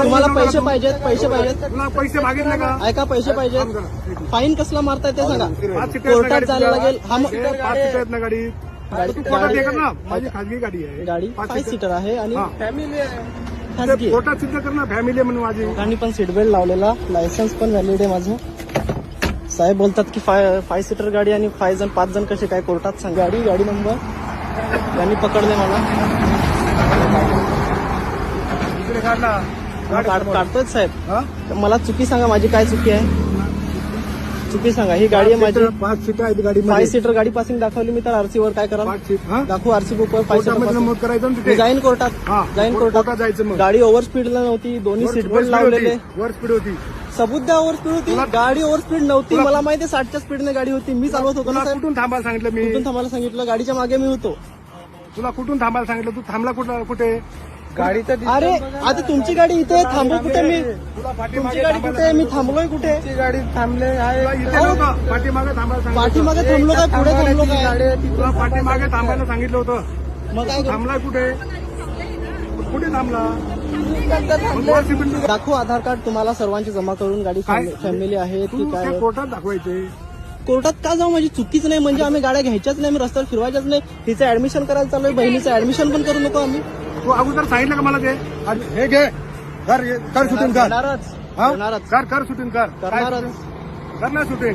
तुम्हाला पैसे पाहिजेत, पैसे पाहिजेत, तुला पैसे मागितले का? ऐका पैसे पाहिजेत, फाईन कसला मारताय ते सांगा. 5 सीटर कोर्टात जायला लागेल. हा मग 5 सीटर आहेत ना गाडी. तू कोर्टात ये कर ना, माझी खाजगी गाडी आहे. गाडी 5 सीटर आहे आणि हा. फॅमिली आहे, ते खाजगी आहे. कोर्टात सिद्ध कर ना, फॅमिली आहे म्हणून माझी. आणि पण सीट बेल्ट लावलेला, लायसन्स पण व्हॅलिड आहे माझं. साहेब बोलतात की 5 सीटर गाडी आणि 5 जण कसे काय कोर्टात सांग. गाडी नंबर यांनी पकडले मला. इकडे काढ ना. काढतोय साहेब. हा? मला चुकी सांगा, माझी काय चुकी आहे? चुकी सांगा. ही गाडी आहे माझी. 5 सीटर आहेत गाडी. 5 सीटर गाडी पासिंग दाखवली मी तर आरसी वर काय करा 5 सीट. हा? दाखवू आरसी बुक वर 5 कोर्टामध्ये नमूद करायचं ना मी तिथे. जाईन कोर्टात. हा, जाईन कोर्टात कोर्टात. जायचं मग. गाडी ओव्हर स्पीडला नव्हती, दोन्ही सीट बेल्ट लावलेले. वर स्पीड होती. सबूत द्या. ओव्हर स्पीड होती गाडी, ओव्हर स्पीड नव्हती. मला माहिती 60च्या स्पीडने गाडी होती. मी चालवत होतो ना तुला साहेब. कुठून थांबायला सांगितलं मी? कुठून थांबायला सांगितलं? गाडीच्या मागे मी होतो. तुला कुठून थांबायला सांगितलं? तू थांबला कुठे? गाडीचा अरे आता तुमची गाडी इथे आहे, थांबू कुठे मी? तुला तुमची पाठीमागे गाडी कुठे आहे? मी थांबलोय कुठे? गाडी थांबले आहे. इथे नव्हतं. पाठीमागे थांबायला सांगितलं. पाठीमागे थांबलो काय, पुढे थांबलो काय? तुला पाठीमागे थांबायला सांगितलं होतं. मग काय करू? थांबला कुठे? कुठे थांबला? मग वर सिमेंट- दाखवू आधार कार्ड तुम्हाला सर्वांची जमा करून. गाडी काय? फॅमिली आहे तू की काय? ते कोर्टात दाखवायचे. कोर्टात का जाऊ? माझी चुकीच नाही म्हणजे आम्ही गाड्या घ्यायच्याच नाही, मी रस्त्यावर फिरवायच्याच नाही. तिचं ऍडमिशन करायला चालू आहे, बहिणीचं ऍडमिशन पण करू नको आम्ही. तू अगोदर सांगितलं का मला ते? हे घे. कर शूटिंग कर. करणारच हा? करणारच कर शूटिंग कर. करणारच. कर ना शूटिंग.